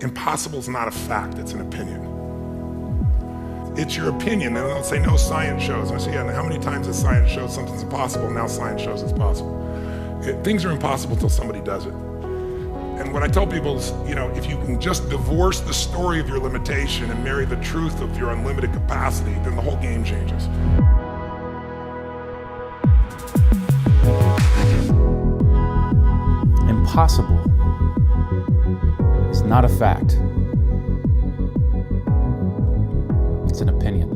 Impossible is not a fact, it's an opinion. It's your opinion, and they'll say, no, science shows. I say, yeah, how many times has science showed something's impossible? Now science shows it's possible. Things are impossible until somebody does it. And what I tell people is, if you can just divorce the story of your limitation and marry the truth of your unlimited capacity, then the whole game changes. Impossible is not a fact. It's an opinion.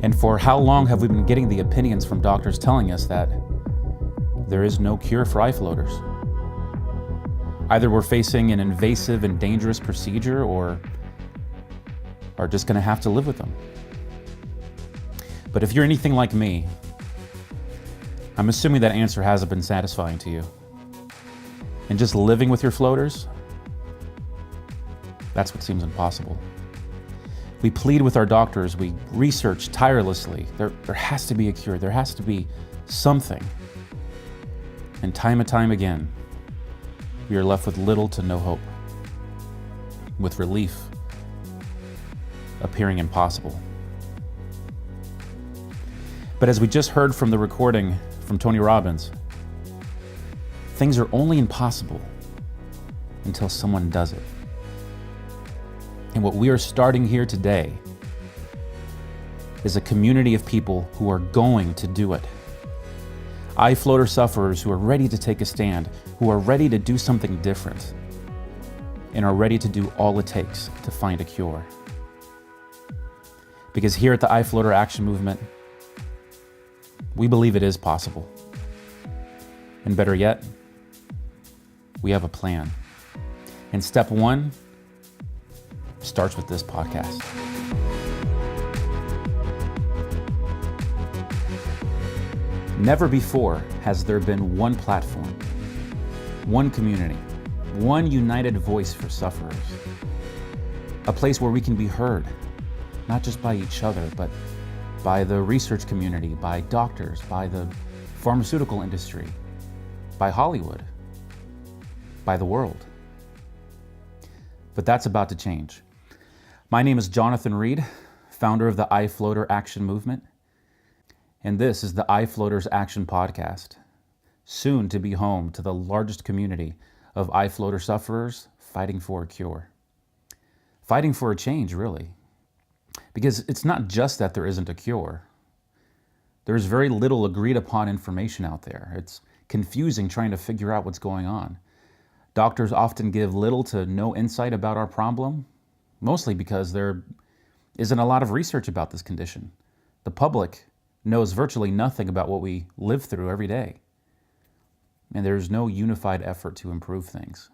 And for how long have we been getting the opinions from doctors telling us that there is no cure for eye floaters? Either we're facing an invasive and dangerous procedure or are just going to have to live with them. But if you're anything like me, I'm assuming that answer hasn't been satisfying to you. And just living with your floaters, that's what seems impossible. We plead with our doctors, we research tirelessly. There has to be a cure, there has to be something. And time again, we are left with little to no hope, with relief appearing impossible. But as we just heard from the recording from Tony Robbins, things are only impossible until someone does it. And what we are starting here today is a community of people who are going to do it. Eye floater sufferers who are ready to take a stand, who are ready to do something different, and are ready to do all it takes to find a cure. Because here at the Eye Floater Action Movement, we believe it is possible. And better yet, we have a plan. And step one starts with this podcast. Never before has there been one platform, one community, one united voice for sufferers. A place where we can be heard, not just by each other, but by the research community, by doctors, by the pharmaceutical industry, by Hollywood, by the world. But that's about to change. My name is Jonathan Reed, founder of the Eye Floater Action Movement. And this is the Eye Floaters Action Podcast, soon to be home to the largest community of eye floater sufferers fighting for a cure. Fighting for a change, really. Because it's not just that there isn't a cure. There's very little agreed upon information out there. It's confusing trying to figure out what's going on. Doctors often give little to no insight about our problem, mostly because there isn't a lot of research about this condition. The public knows virtually nothing about what we live through every day. And there's no unified effort to improve things.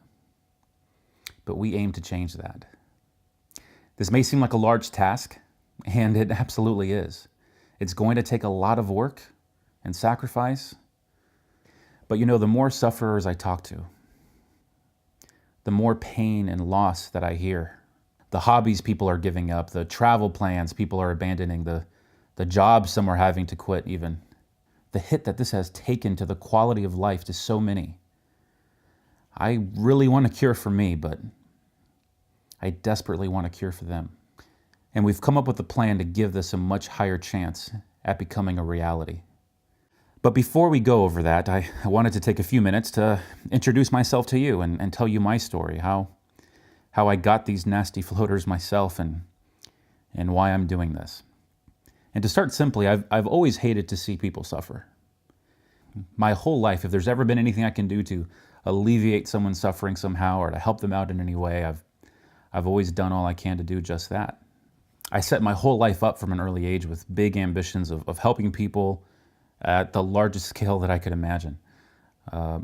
But we aim to change that. This may seem like a large task, and it absolutely is. It's going to take a lot of work and sacrifice. But the more sufferers I talk to, the more pain and loss that I hear. The hobbies people are giving up, the travel plans people are abandoning, the jobs some are having to quit even. The hit that this has taken to the quality of life to so many. I really want a cure for me, but I desperately want a cure for them. And we've come up with a plan to give this a much higher chance at becoming a reality. But before we go over that, I wanted to take a few minutes to introduce myself to you and tell you my story, how I got these nasty floaters myself and why I'm doing this. And to start simply, I've always hated to see people suffer. My whole life, if there's ever been anything I can do to alleviate someone's suffering somehow or to help them out in any way, I've always done all I can to do just that. I set my whole life up from an early age with big ambitions of helping people at the largest scale that I could imagine.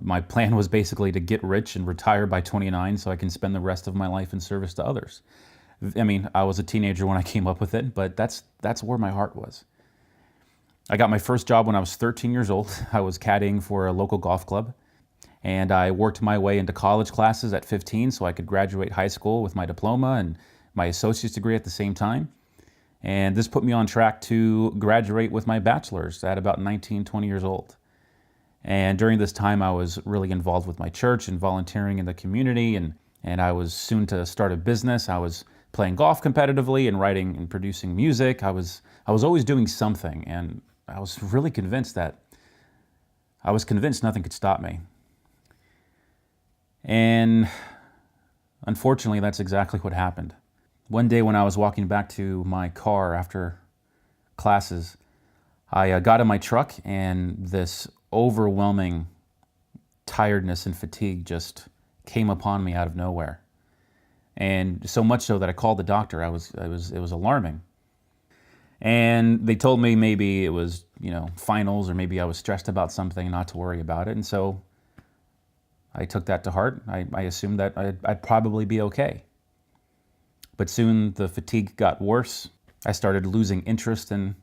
My plan was basically to get rich and retire by 29 so I can spend the rest of my life in service to others. I mean, I was a teenager when I came up with it, but that's where my heart was. I got my first job when I was 13 years old. I was caddying for a local golf club, and I worked my way into college classes at 15 so I could graduate high school with my diploma and my associate's degree at the same time. And this put me on track to graduate with my bachelor's at about 19, 20 years old. And during this time, I was really involved with my church and volunteering in the community and And I was soon to start a business. I was playing golf competitively and writing and producing music. I was always doing something, and I was really convinced nothing could stop me. And unfortunately, that's exactly what happened. One day when I was walking back to my car after classes, I got in my truck, and this overwhelming tiredness and fatigue just came upon me out of nowhere. And so much so that I called the doctor. It was alarming. And they told me maybe it was, finals, or maybe I was stressed about something, not to worry about it. And so I took that to heart. I assumed that I'd probably be okay. But soon the fatigue got worse. I started losing interest in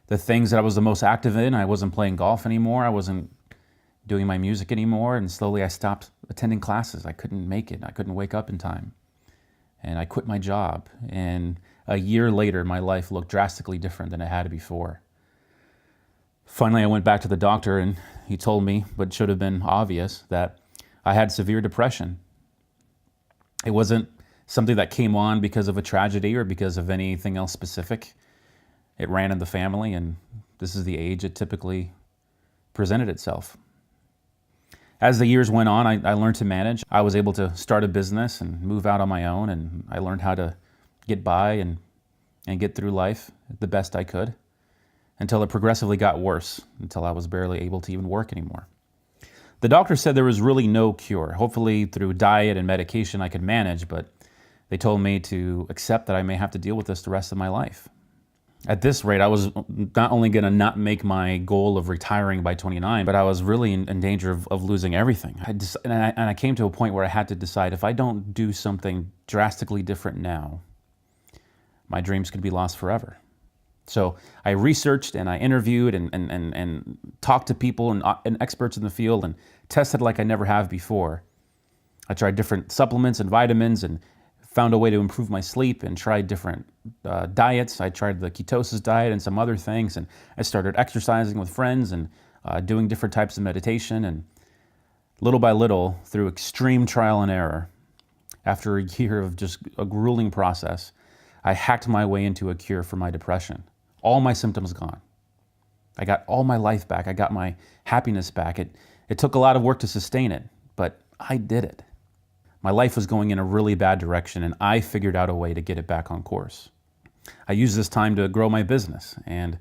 the things that I was the most active in. I wasn't playing golf anymore. I wasn't doing my music anymore. And slowly I stopped attending classes. I couldn't make it. I couldn't wake up in time. And I quit my job. And a year later, my life looked drastically different than it had before. Finally, I went back to the doctor, and he told me, what should have been obvious, that I had severe depression. It wasn't something that came on because of a tragedy or because of anything else specific. It ran in the family, and this is the age it typically presented itself. As the years went on, I learned to manage. I was able to start a business and move out on my own, and I learned how to get by and get through life the best I could, until it progressively got worse, until I was barely able to even work anymore. The doctor said there was really no cure. Hopefully through diet and medication I could manage, but they told me to accept that I may have to deal with this the rest of my life. At this rate, I was not only going to not make my goal of retiring by 29, but I was really in danger of losing everything. I came to a point where I had to decide, if I don't do something drastically different now, my dreams could be lost forever. So I researched and I interviewed and talked to people and experts in the field and tested like I never have before. I tried different supplements and vitamins and found a way to improve my sleep and tried different diets. I tried the ketosis diet and some other things, and I started exercising with friends and doing different types of meditation. And little by little, through extreme trial and error, after a year of just a grueling process, I hacked my way into a cure for my depression. All my symptoms gone. I got all my life back. I got my happiness back. It took a lot of work to sustain it, but I did it. My life was going in a really bad direction, and I figured out a way to get it back on course. I used this time to grow my business, and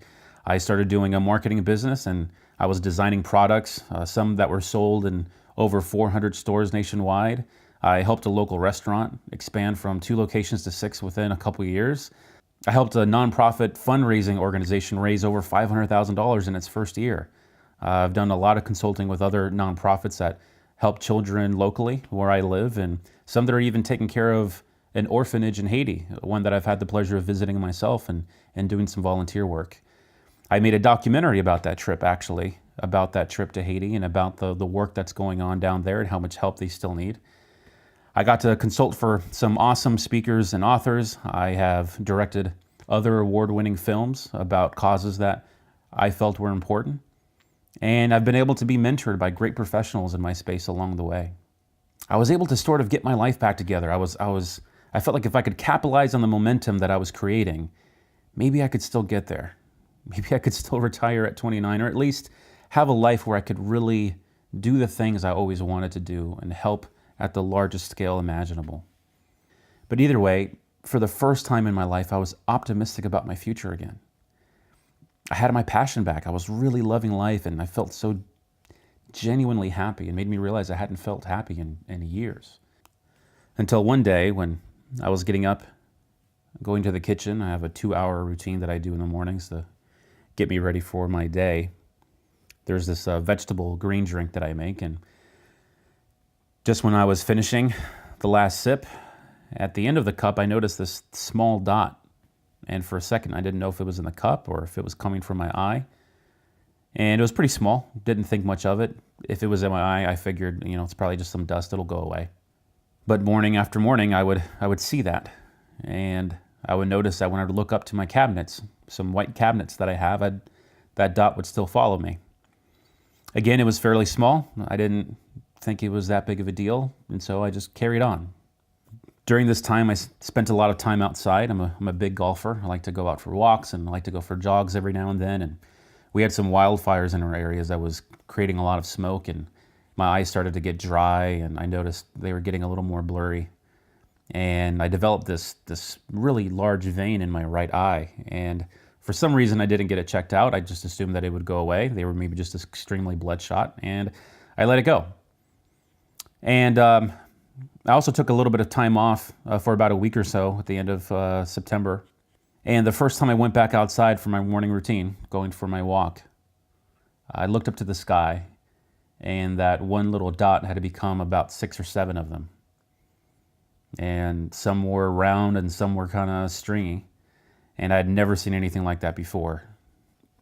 I started doing a marketing business, and I was designing products, some that were sold in over 400 stores nationwide. I helped a local restaurant expand from 2 locations to 6 within a couple of years. I helped a nonprofit fundraising organization raise over $500,000 in its first year. I've done a lot of consulting with other nonprofits that help children locally where I live, and some that are even taking care of an orphanage in Haiti, one that I've had the pleasure of visiting myself and doing some volunteer work. I made a documentary about that trip, actually, about that trip to Haiti and about the work that's going on down there and how much help they still need. I got to consult for some awesome speakers and authors. I have directed other award-winning films about causes that I felt were important. And I've been able to be mentored by great professionals in my space along the way. I was able to sort of get my life back together. I felt like if I could capitalize on the momentum that I was creating, maybe I could still get there. Maybe I could still retire at 29, or at least have a life where I could really do the things I always wanted to do and help at the largest scale imaginable. But either way, for the first time in my life, I was optimistic about my future again. I had my passion back. I was really loving life, and I felt so genuinely happy. It made me realize I hadn't felt happy in years. Until one day when I was getting up, going to the kitchen. I have a 2-hour routine that I do in the mornings to get me ready for my day. There's this vegetable green drink that I make, and just when I was finishing the last sip, at the end of the cup, I noticed this small dot. And for a second, I didn't know if it was in the cup or if it was coming from my eye. And it was pretty small, didn't think much of it. If it was in my eye, I figured, it's probably just some dust, it'll go away. But morning after morning, I would see that. And I would notice that when I would look up to my cabinets, some white cabinets that I have, that dot would still follow me. Again, it was fairly small. I didn't think it was that big of a deal, and so I just carried on. During this time, I spent a lot of time outside. I'm a big golfer. I like to go out for walks and I like to go for jogs every now and then. And we had some wildfires in our areas that was creating a lot of smoke, and my eyes started to get dry, and I noticed they were getting a little more blurry. And I developed this really large vein in my right eye. And for some reason, I didn't get it checked out. I just assumed that it would go away. They were maybe just extremely bloodshot, and I let it go. And I also took a little bit of time off for about a week or so at the end of September. And the first time I went back outside for my morning routine, going for my walk, I looked up to the sky, and that one little dot had become about 6 or 7 of them. And some were round and some were kind of stringy. And I'd never seen anything like that before.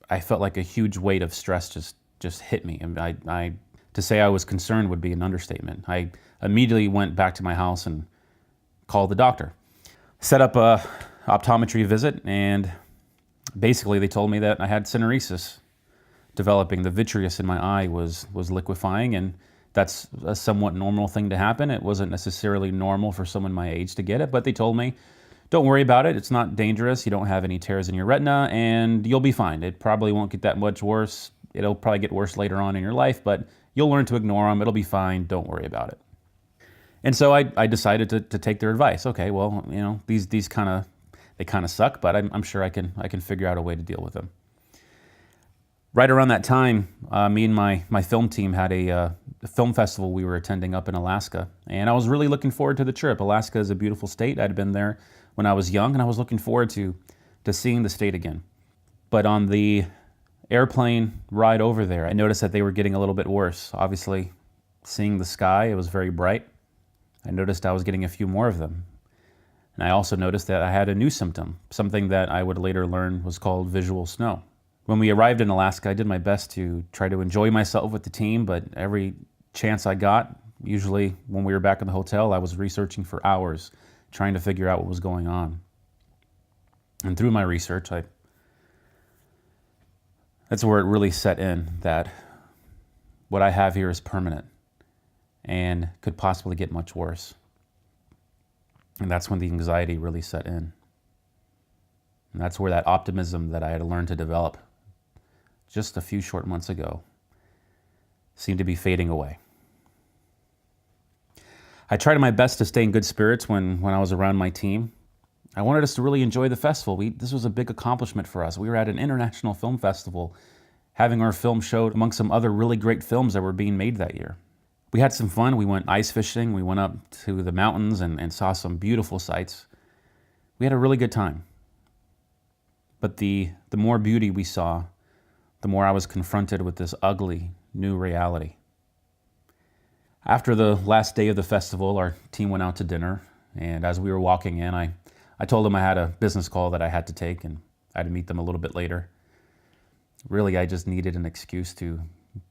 I felt like a huge weight of stress just hit me. And to say I was concerned would be an understatement. I immediately went back to my house and called the doctor. Set up a optometry visit, and basically they told me that I had syneresis developing. The vitreous in my eye was liquefying, and that's a somewhat normal thing to happen. It wasn't necessarily normal for someone my age to get it, but they told me, don't worry about it. It's not dangerous. You don't have any tears in your retina, and you'll be fine. It probably won't get that much worse. It'll probably get worse later on in your life, but you'll learn to ignore them. It'll be fine. Don't worry about it. And so I decided to take their advice. Okay, well, you know, these kind of suck, but I'm sure I can figure out a way to deal with them. Right around that time, me and my film team had a film festival we were attending up in Alaska, and I was really looking forward to the trip. Alaska is a beautiful state. I'd been there when I was young, and I was looking forward to seeing the state again. But on the airplane ride over there, I noticed that they were getting a little bit worse. Obviously, seeing the sky, it was very bright. I noticed I was getting a few more of them. And I also noticed that I had a new symptom, something that I would later learn was called visual snow. When we arrived in Alaska, I did my best to try to enjoy myself with the team, but every chance I got, usually when we were back in the hotel, I was researching for hours, trying to figure out what was going on. And through my research, that's where it really set in, that what I have here is permanent and could possibly get much worse. And that's when the anxiety really set in. And that's where that optimism that I had learned to develop just a few short months ago seemed to be fading away. I tried my best to stay in good spirits when I was around my team. I wanted us to really enjoy the festival. This was a big accomplishment for us. We were at an international film festival, having our film showed among some other really great films that were being made that year. We had some fun. We went ice fishing. We went up to the mountains and saw some beautiful sights. We had a really good time. But the more beauty we saw, the more I was confronted with this ugly new reality. After the last day of the festival, our team went out to dinner, and as we were walking in, I told them I had a business call that I had to take, and I had to meet them a little bit later. Really, I just needed an excuse to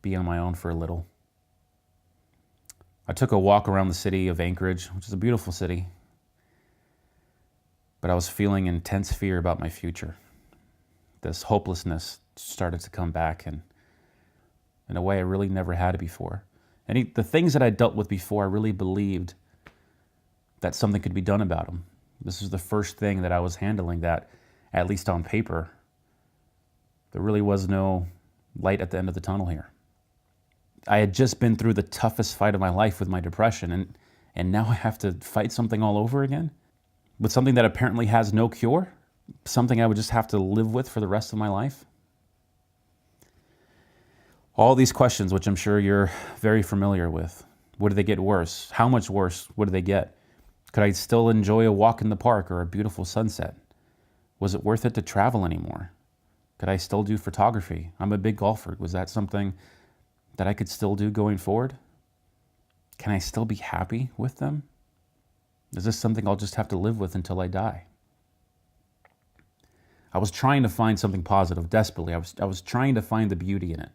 be on my own for a little. I took a walk around the city of Anchorage, which is a beautiful city, but I was feeling intense fear about my future. This hopelessness started to come back, and in a way I really never had it before. And the things that I dealt with before, I really believed that something could be done about them. This is the first thing that I was handling that, at least on paper, there really was no light at the end of the tunnel here. I had just been through the toughest fight of my life with my depression, and now I have to fight something all over again? With something that apparently has no cure? Something I would just have to live with for the rest of my life? All these questions, which I'm sure you're very familiar with. Would they get worse? How much worse would they get? Could I still enjoy a walk in the park or a beautiful sunset? Was it worth it to travel anymore? Could I still do photography? I'm a big golfer. Was that something that I could still do going forward? Can I still be happy with them? Is this something I'll just have to live with until I die? I was trying to find something positive desperately. I was trying to find the beauty in it.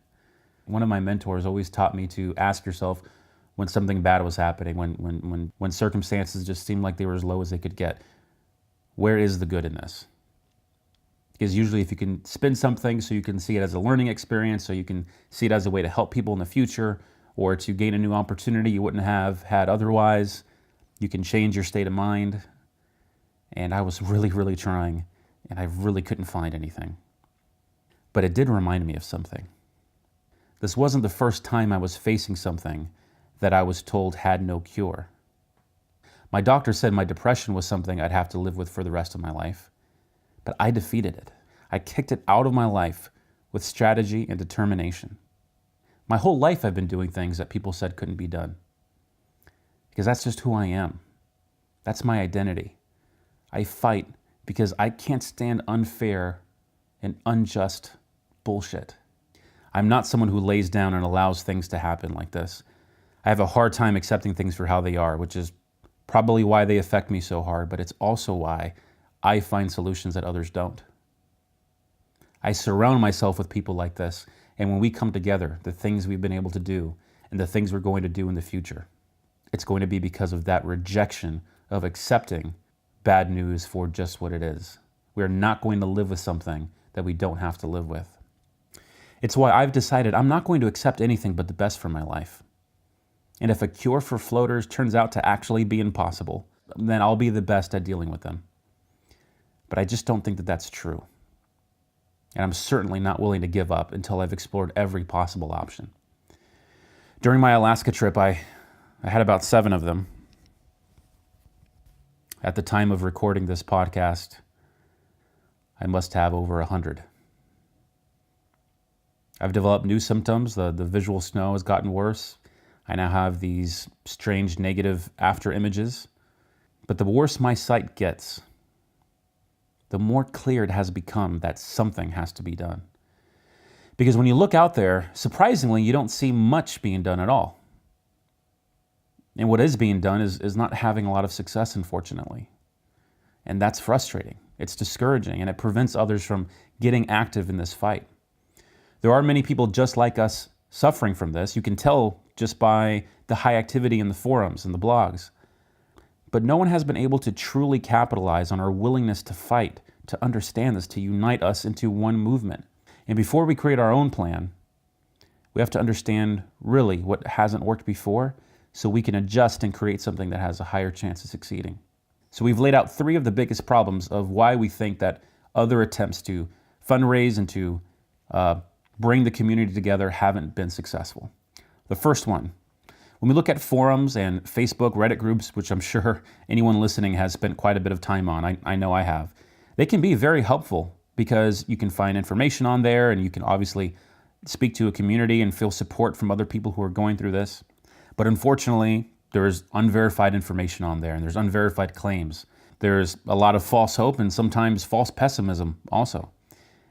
One of my mentors always taught me to ask yourself when something bad was happening, when circumstances just seemed like they were as low as they could get, where is the good in this? Because usually if you can spin something so you can see it as a learning experience, so you can see it as a way to help people in the future, or to gain a new opportunity you wouldn't have had otherwise, You can change your state of mind. And I was really, really trying, and I really couldn't find anything. But it did remind me of something. This wasn't the first time I was facing something that I was told had no cure. My doctor said my depression was something I'd have to live with for the rest of my life, but I defeated it. I kicked it out of my life with strategy and determination. My whole life I've been doing things that people said couldn't be done, because that's just who I am. That's my identity. I fight because I can't stand unfair and unjust bullshit. I'm not someone who lays down and allows things to happen like this. I have a hard time accepting things for how they are, which is probably why they affect me so hard, but it's also why I find solutions that others don't. I surround myself with people like this, and when we come together, the things we've been able to do and the things we're going to do in the future, it's going to be because of that rejection of accepting bad news for just what it is. We're not going to live with something that we don't have to live with. It's why I've decided I'm not going to accept anything but the best for my life. And if a cure for floaters turns out to actually be impossible, then I'll be the best at dealing with them. But I just don't think that that's true. And I'm certainly not willing to give up until I've explored every possible option. During my Alaska trip, I had about 7 of them. At the time of recording this podcast, I must have over 100. I've developed new symptoms. The visual snow has gotten worse. I now have these strange negative after images. But the worse my sight gets, the more clear it has become that something has to be done. Because when you look out there, surprisingly, you don't see much being done at all. And what is being done is not having a lot of success, unfortunately. And that's frustrating. It's discouraging, and it prevents others from getting active in this fight. There are many people just like us suffering from this. You can tell just by the high activity in the forums and the blogs. But no one has been able to truly capitalize on our willingness to fight, to understand this, to unite us into one movement. And before we create our own plan, we have to understand really what hasn't worked before so we can adjust and create something that has a higher chance of succeeding. So we've laid out 3 of the biggest problems of why we think that other attempts to fundraise and to bring the community together haven't been successful. The first one, when we look at forums and Facebook, Reddit groups, which I'm sure anyone listening has spent quite a bit of time on, I know I have, they can be very helpful because you can find information on there and you can obviously speak to a community and feel support from other people who are going through this. But unfortunately, there's unverified information on there and there's unverified claims. There's a lot of false hope and sometimes false pessimism also.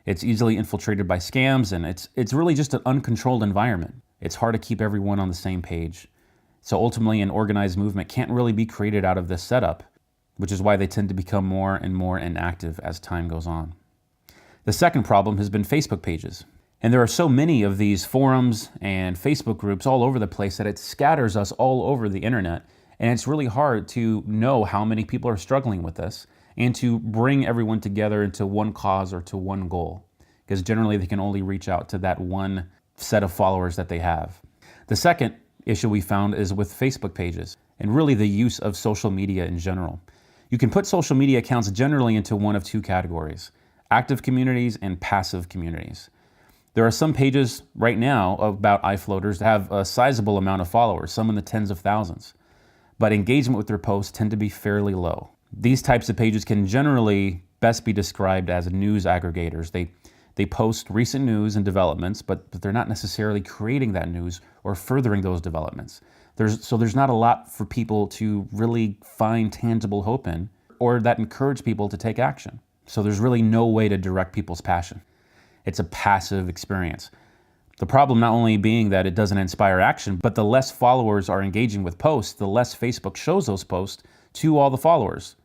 It's easily infiltrated by scams and it's really just an uncontrolled environment. It's hard to keep everyone on the same page. So ultimately, an organized movement can't really be created out of this setup, which is why they tend to become more and more inactive as time goes on. The second problem has been Facebook pages. And there are so many of these forums and Facebook groups all over the place that it scatters us all over the internet. And it's really hard to know how many people are struggling with this and to bring everyone together into one cause or to one goal. Because generally they can only reach out to that one set of followers that they have. The second issue we found is with Facebook pages and really the use of social media in general. You can put social media accounts generally into one of 2 categories, active communities and passive communities. There are some pages right now about iFloaters that have a sizable amount of followers, some in the tens of thousands, but engagement with their posts tend to be fairly low. These types of pages can generally best be described as news aggregators. They post recent news and developments, but they're not necessarily creating that news or furthering those developments. There's not a lot for people to really find tangible hope in or that encourage people to take action. So there's really no way to direct people's passion. It's a passive experience. The problem not only being that it doesn't inspire action, but the less followers are engaging with posts, the less Facebook shows those posts to all the followers.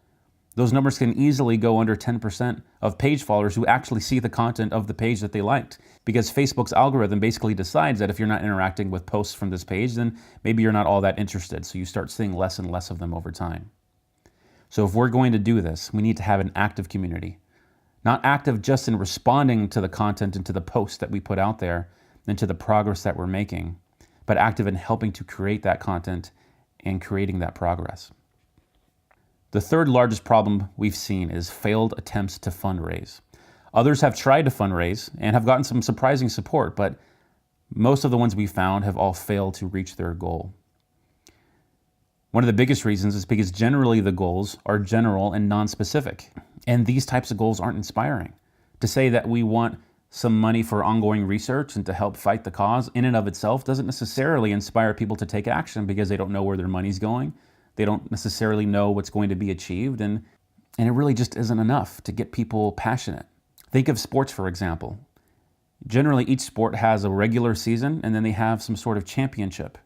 Those numbers can easily go under 10% of page followers who actually see the content of the page that they liked, because Facebook's algorithm basically decides that if you're not interacting with posts from this page, then maybe you're not all that interested. So you start seeing less and less of them over time. So if we're going to do this, we need to have an active community. Not active just in responding to the content and to the posts that we put out there and to the progress that we're making, but active in helping to create that content and creating that progress. The third largest problem we've seen is failed attempts to fundraise. Others have tried to fundraise and have gotten some surprising support, but most of the ones we found have all failed to reach their goal. One of the biggest reasons is because generally the goals are general and non-specific, and these types of goals aren't inspiring. To say that we want some money for ongoing research and to help fight the cause in and of itself doesn't necessarily inspire people to take action because they don't know where their money's going. They don't necessarily know what's going to be achieved, and it really just isn't enough to get people passionate. Think of sports, for example. Generally, each sport has a regular season, and then they have some sort of championship.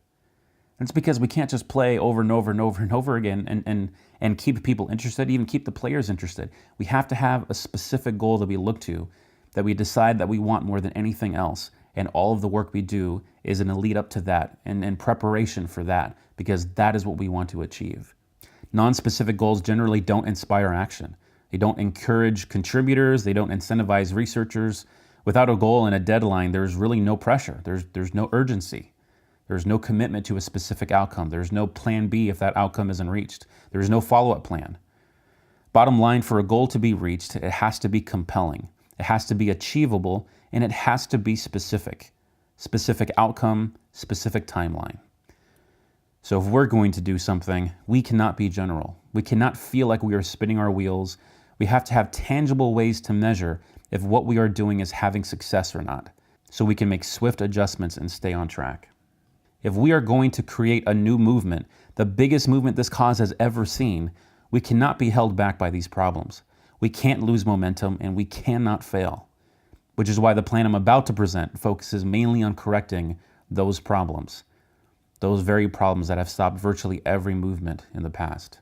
And it's because we can't just play over and over and over and over again and keep people interested, even keep the players interested. We have to have a specific goal that we look to, that we decide that we want more than anything else. And all of the work we do is in a lead up to that and in preparation for that, because that is what we want to achieve. Non-specific goals generally don't inspire action. They don't encourage contributors. They don't incentivize researchers. Without a goal and a deadline, there's really no pressure. There's no urgency. There's no commitment to a specific outcome. There's no plan B if that outcome isn't reached. There's no follow-up plan. Bottom line, for a goal to be reached, it has to be compelling. It has to be achievable, and it has to be specific. Specific outcome, specific timeline. So if we're going to do something, we cannot be general. We cannot feel like we are spinning our wheels. We have to have tangible ways to measure if what we are doing is having success or not, so we can make swift adjustments and stay on track. If we are going to create a new movement, the biggest movement this cause has ever seen, we cannot be held back by these problems. We can't lose momentum, and we cannot fail, which is why the plan I'm about to present focuses mainly on correcting those problems, those very problems that have stopped virtually every movement in the past.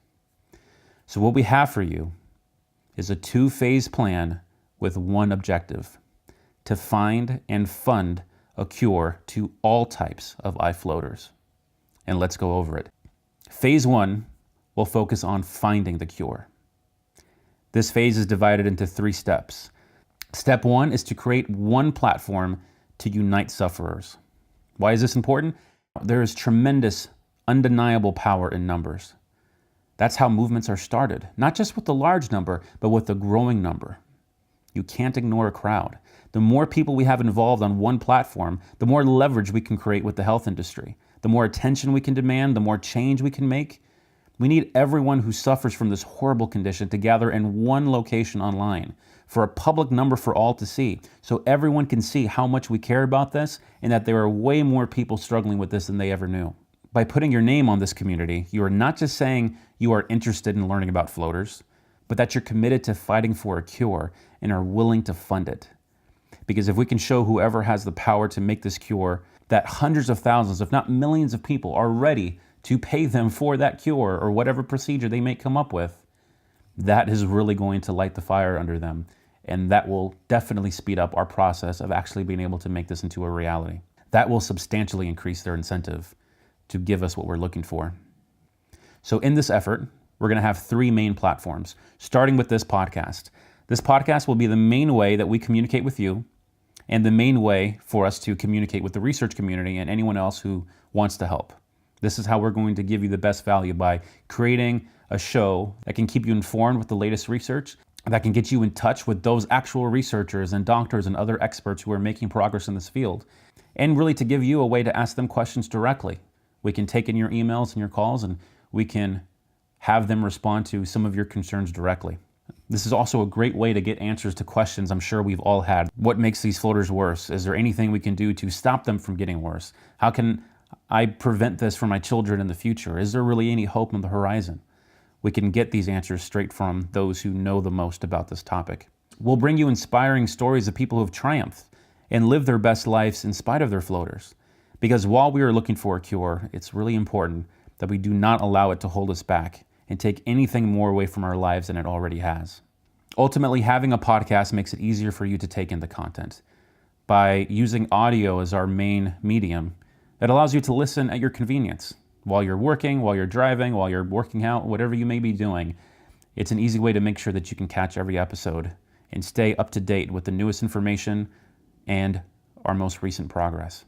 So what we have for you is a 2-phase plan with one objective: to find and fund a cure to all types of eye floaters. And let's go over it. Phase 1 will focus on finding the cure. This phase is divided into 3 steps. Step 1 is to create one platform to unite sufferers. Why is this important? There is tremendous, undeniable power in numbers. That's how movements are started, not just with the large number, but with the growing number. You can't ignore a crowd. The more people we have involved on one platform, the more leverage we can create with the health industry. The more attention we can demand, the more change we can make. We need everyone who suffers from this horrible condition to gather in one location online for a public number for all to see, so everyone can see how much we care about this and that there are way more people struggling with this than they ever knew. By putting your name on this community, you are not just saying you are interested in learning about floaters, but that you're committed to fighting for a cure and are willing to fund it. Because if we can show whoever has the power to make this cure that hundreds of thousands, if not millions of people are ready to pay them for that cure or whatever procedure they may come up with, that is really going to light the fire under them. And that will definitely speed up our process of actually being able to make this into a reality. That will substantially increase their incentive to give us what we're looking for. So in this effort, we're going to have 3 main platforms, starting with this podcast. This podcast will be the main way that we communicate with you and the main way for us to communicate with the research community and anyone else who wants to help. This is how we're going to give you the best value, by creating a show that can keep you informed with the latest research, that can get you in touch with those actual researchers and doctors and other experts who are making progress in this field, and really to give you a way to ask them questions directly. We can take in your emails and your calls, and we can have them respond to some of your concerns directly. This is also a great way to get answers to questions I'm sure we've all had. What makes these floaters worse? Is there anything we can do to stop them from getting worse? How can I prevent this for my children in the future? Is there really any hope on the horizon? We can get these answers straight from those who know the most about this topic. We'll bring you inspiring stories of people who have triumphed and lived their best lives in spite of their floaters. Because while we are looking for a cure, it's really important that we do not allow it to hold us back and take anything more away from our lives than it already has. Ultimately, having a podcast makes it easier for you to take in the content. By using audio as our main medium, it allows you to listen at your convenience. While you're working, while you're driving, while you're working out, whatever you may be doing, it's an easy way to make sure that you can catch every episode and stay up to date with the newest information and our most recent progress.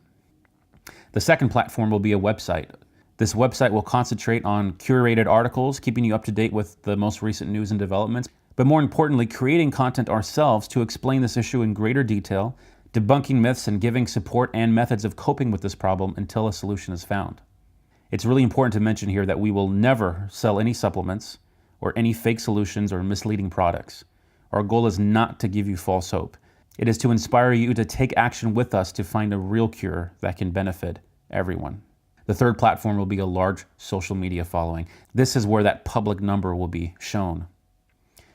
The second platform will be a website. This website will concentrate on curated articles, keeping you up to date with the most recent news and developments, but more importantly, creating content ourselves to explain this issue in greater detail, debunking myths and giving support and methods of coping with this problem until a solution is found. It's really important to mention here that we will never sell any supplements or any fake solutions or misleading products. Our goal is not to give you false hope. It is to inspire you to take action with us to find a real cure that can benefit everyone. The third platform will be a large social media following. This is where that public number will be shown.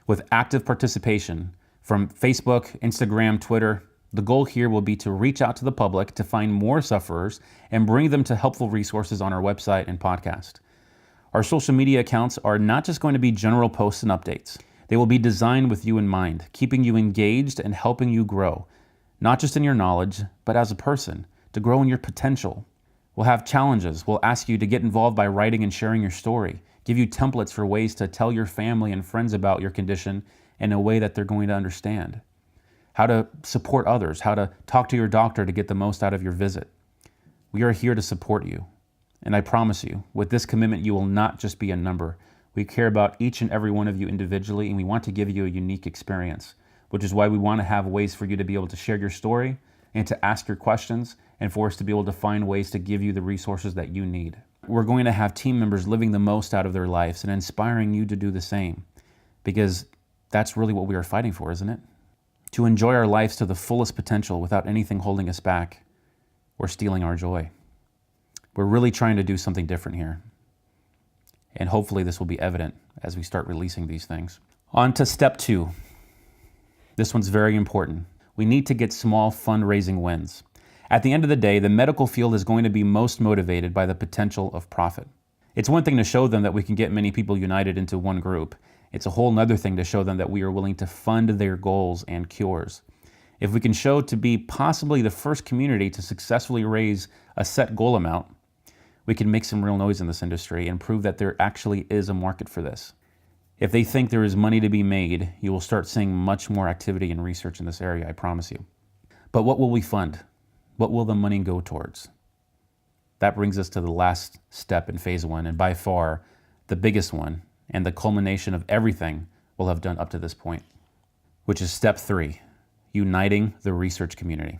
With active participation from Facebook, Instagram, Twitter, the goal here will be to reach out to the public to find more sufferers and bring them to helpful resources on our website and podcast. Our social media accounts are not just going to be general posts and updates. They will be designed with you in mind, keeping you engaged and helping you grow, not just in your knowledge, but as a person, to grow in your potential. We'll have challenges. We'll ask you to get involved by writing and sharing your story, give you templates for ways to tell your family and friends about your condition in a way that they're going to understand, how to support others, how to talk to your doctor to get the most out of your visit. We are here to support you. And I promise you, with this commitment, you will not just be a number. We care about each and every one of you individually, and we want to give you a unique experience, which is why we want to have ways for you to be able to share your story and to ask your questions, and for us to be able to find ways to give you the resources that you need. We're going to have team members living the most out of their lives and inspiring you to do the same, because that's really what we are fighting for, isn't it? To enjoy our lives to the fullest potential without anything holding us back or stealing our joy. We're really trying to do something different here. And hopefully this will be evident as we start releasing these things. On to step 2. This one's very important. We need to get small fundraising wins. At the end of the day, the medical field is going to be most motivated by the potential of profit. It's one thing to show them that we can get many people united into one group. It's a whole nother thing to show them that we are willing to fund their goals and cures. If we can show to be possibly the first community to successfully raise a set goal amount, we can make some real noise in this industry and prove that there actually is a market for this. If they think there is money to be made, you will start seeing much more activity and research in this area, I promise you. But what will we fund? What will the money go towards? That brings us to the last step in phase 1, and by far the biggest one, and the culmination of everything we'll have done up to this point, which is step 3, uniting the research community.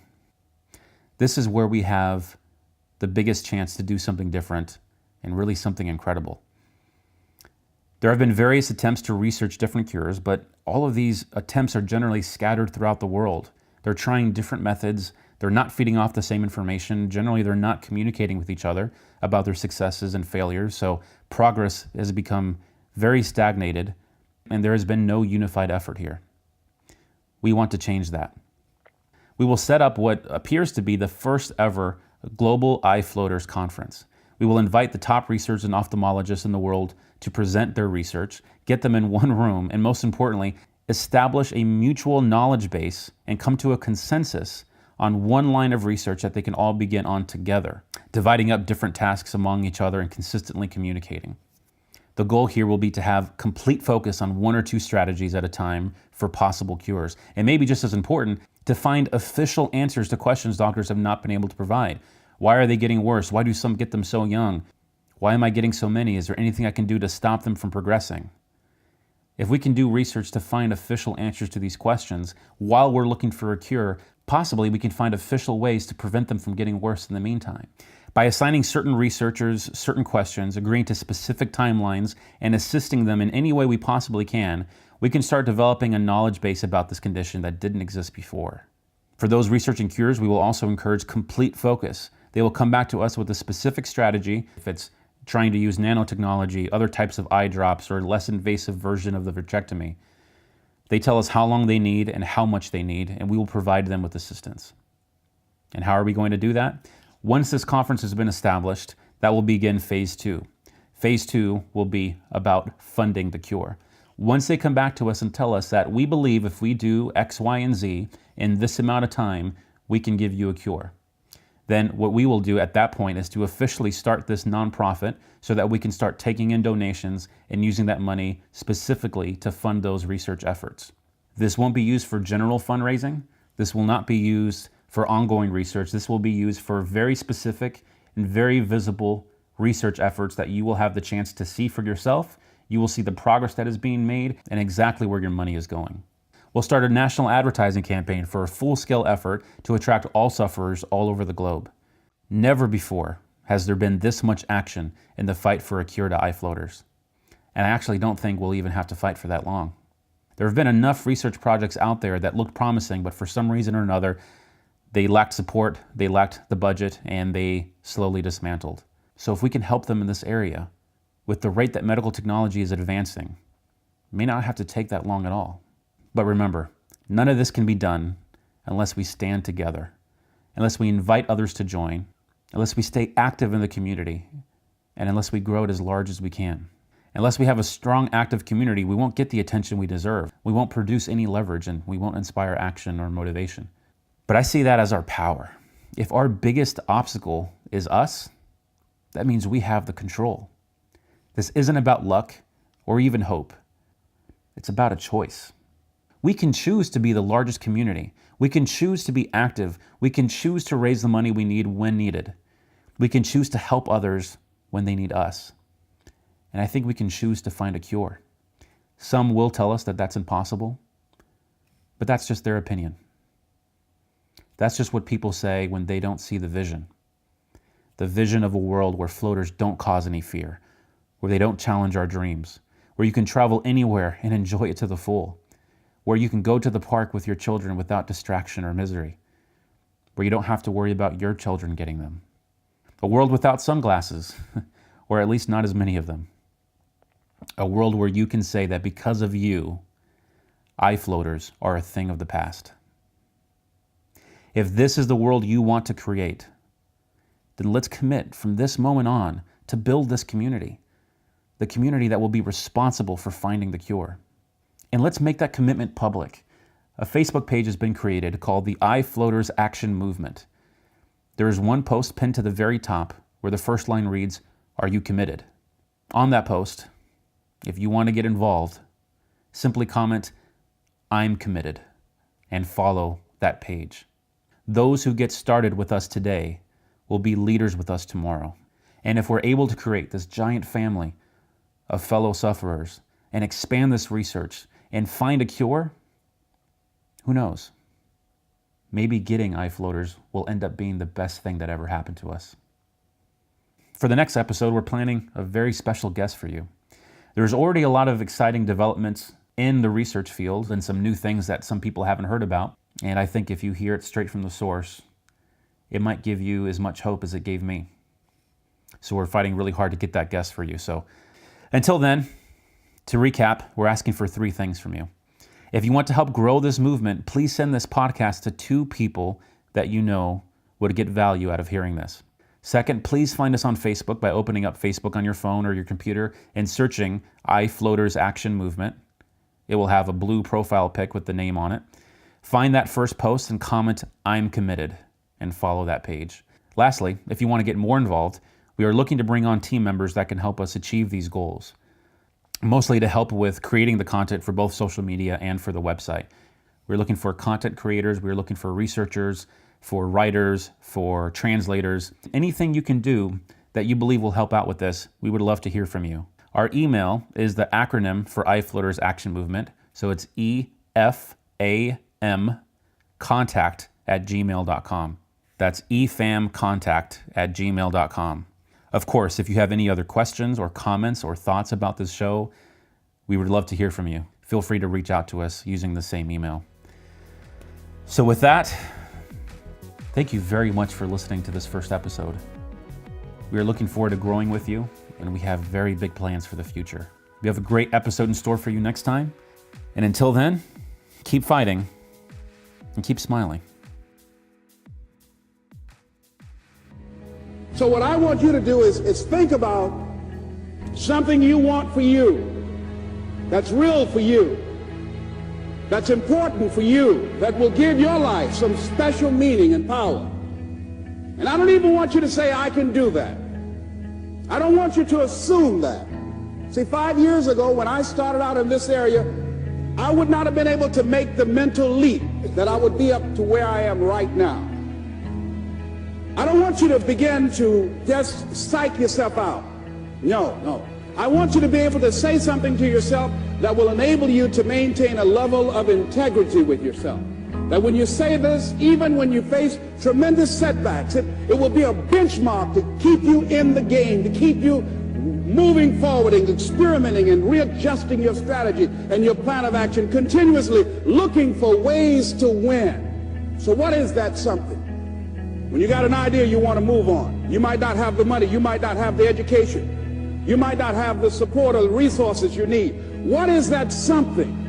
This is where we have the biggest chance to do something different and really something incredible. There have been various attempts to research different cures, but all of these attempts are generally scattered throughout the world. They're trying different methods. They're not feeding off the same information. Generally, they're not communicating with each other about their successes and failures. So progress has become very stagnated, and there has been no unified effort here. We want to change that. We will set up what appears to be the first ever Global Eye Floaters Conference. We will invite the top researchers and ophthalmologists in the world to present their research, get them in one room, and most importantly, establish a mutual knowledge base and come to a consensus on one line of research that they can all begin on together, dividing up different tasks among each other and consistently communicating. The goal here will be to have complete focus on 1 or 2 strategies at a time for possible cures. And maybe just as important, to find official answers to questions doctors have not been able to provide. Why are they getting worse? Why do some get them so young? Why am I getting so many? Is there anything I can do to stop them from progressing? If we can do research to find official answers to these questions while we're looking for a cure, possibly we can find official ways to prevent them from getting worse in the meantime. By assigning certain researchers certain questions, agreeing to specific timelines, and assisting them in any way we possibly can, we can start developing a knowledge base about this condition that didn't exist before. For those researching cures, we will also encourage complete focus. They will come back to us with a specific strategy, if it's trying to use nanotechnology, other types of eye drops, or less invasive version of the vitrectomy. They tell us how long they need and how much they need, and we will provide them with assistance. And how are we going to do that? Once this conference has been established, that will begin phase 2. Phase 2 will be about funding the cure. Once they come back to us and tell us that we believe if we do X, Y, and Z in this amount of time, we can give you a cure. Then what we will do at that point is to officially start this nonprofit so that we can start taking in donations and using that money specifically to fund those research efforts. This won't be used for general fundraising. This will not be used for ongoing research. This will be used for very specific and very visible research efforts that you will have the chance to see for yourself. You will see the progress that is being made and exactly where your money is going. We'll start a national advertising campaign for a full-scale effort to attract all sufferers all over the globe. Never before has there been this much action in the fight for a cure to eye floaters. And I actually don't think we'll even have to fight for that long. There have been enough research projects out there that looked promising, but for some reason or another, they lacked support, they lacked the budget, and they slowly dismantled. So if we can help them in this area, with the rate that medical technology is advancing, it may not have to take that long at all. But remember, none of this can be done unless we stand together, unless we invite others to join, unless we stay active in the community, and unless we grow it as large as we can. Unless we have a strong, active community, we won't get the attention we deserve. We won't produce any leverage, and we won't inspire action or motivation. But I see that as our power. If our biggest obstacle is us, that means we have the control. This isn't about luck or even hope. It's about a choice. We can choose to be the largest community. We can choose to be active. We can choose to raise the money we need when needed. We can choose to help others when they need us. And I think we can choose to find a cure. Some will tell us that that's impossible, but that's just their opinion. That's just what people say when they don't see the vision. The vision of a world where floaters don't cause any fear, where they don't challenge our dreams, where you can travel anywhere and enjoy it to the full, where you can go to the park with your children without distraction or misery, where you don't have to worry about your children getting them. A world without sunglasses, or at least not as many of them. A world where you can say that because of you, eye floaters are a thing of the past. If this is the world you want to create, then let's commit from this moment on to build this community, the community that will be responsible for finding the cure. And let's make that commitment public. A Facebook page has been created called the Eye Floaters Action Movement. There is one post pinned to the very top where the first line reads, "Are you committed?" On that post, if you want to get involved, simply comment, "I'm committed," and follow that page. Those who get started with us today will be leaders with us tomorrow. And if we're able to create this giant family of fellow sufferers and expand this research and find a cure, who knows? Maybe getting eye floaters will end up being the best thing that ever happened to us. For the next episode, we're planning a very special guest for you. There's already a lot of exciting developments in the research field and some new things that some people haven't heard about. And I think if you hear it straight from the source, it might give you as much hope as it gave me. So we're fighting really hard to get that guest for you. So until then, to recap, we're asking for 3 things from you. If you want to help grow this movement, please send this podcast to 2 people that you know would get value out of hearing this. Second, please find us on Facebook by opening up Facebook on your phone or your computer and searching Eye Floaters Action Movement. It will have a blue profile pic with the name on it. Find that first post and comment, "I'm committed," and follow that page. Lastly, if you want to get more involved, we are looking to bring on team members that can help us achieve these goals, mostly to help with creating the content for both social media and for the website. We're looking for content creators, we're looking for researchers, for writers, for translators. Anything you can do that you believe will help out with this, we would love to hear from you. Our email is the acronym for Eye Floaters Action Movement, so it's efamcontact@gmail.com. That's efamcontact@gmail.com. Of course, if you have any other questions or comments or thoughts about this show, we would love to hear from you. Feel free to reach out to us using the same email. So with that, thank you very much for listening to this first episode. We are looking forward to growing with you, and we have very big plans for the future. We have a great episode in store for you next time. And until then, keep fighting and keep smiling. So what I want you to do is think about something you want for you, that's real for you, that's important for you, that will give your life some special meaning and power. And I don't even want you to say, "I can do that." I don't want you to assume that. See, 5 years ago when I started out in this area, I would not have been able to make the mental leap that I would be up to where I am right now. I don't want you to begin to just psych yourself out. No. I want you to be able to say something to yourself that will enable you to maintain a level of integrity with yourself. That when you say this, even when you face tremendous setbacks, it will be a benchmark to keep you in the game, to keep you moving forward and experimenting and readjusting your strategy and your plan of action, continuously looking for ways to win. So what is that something? When you got an idea, you want to move on. You might not have the money. You might not have the education. You might not have the support or the resources you need. What is that something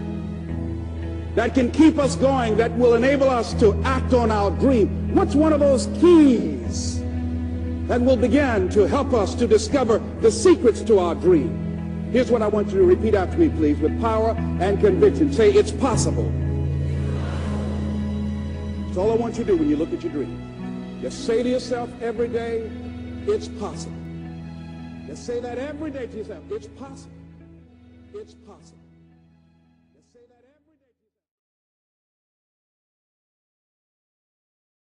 that can keep us going, that will enable us to act on our dream? What's one of those keys that will begin to help us to discover the secrets to our dream? Here's what I want you to repeat after me, please, with power and conviction. Say, it's possible. That's all I want you to do when you look at your dream. Just say to yourself every day, it's possible. Just say that every day to yourself. It's possible. It's possible.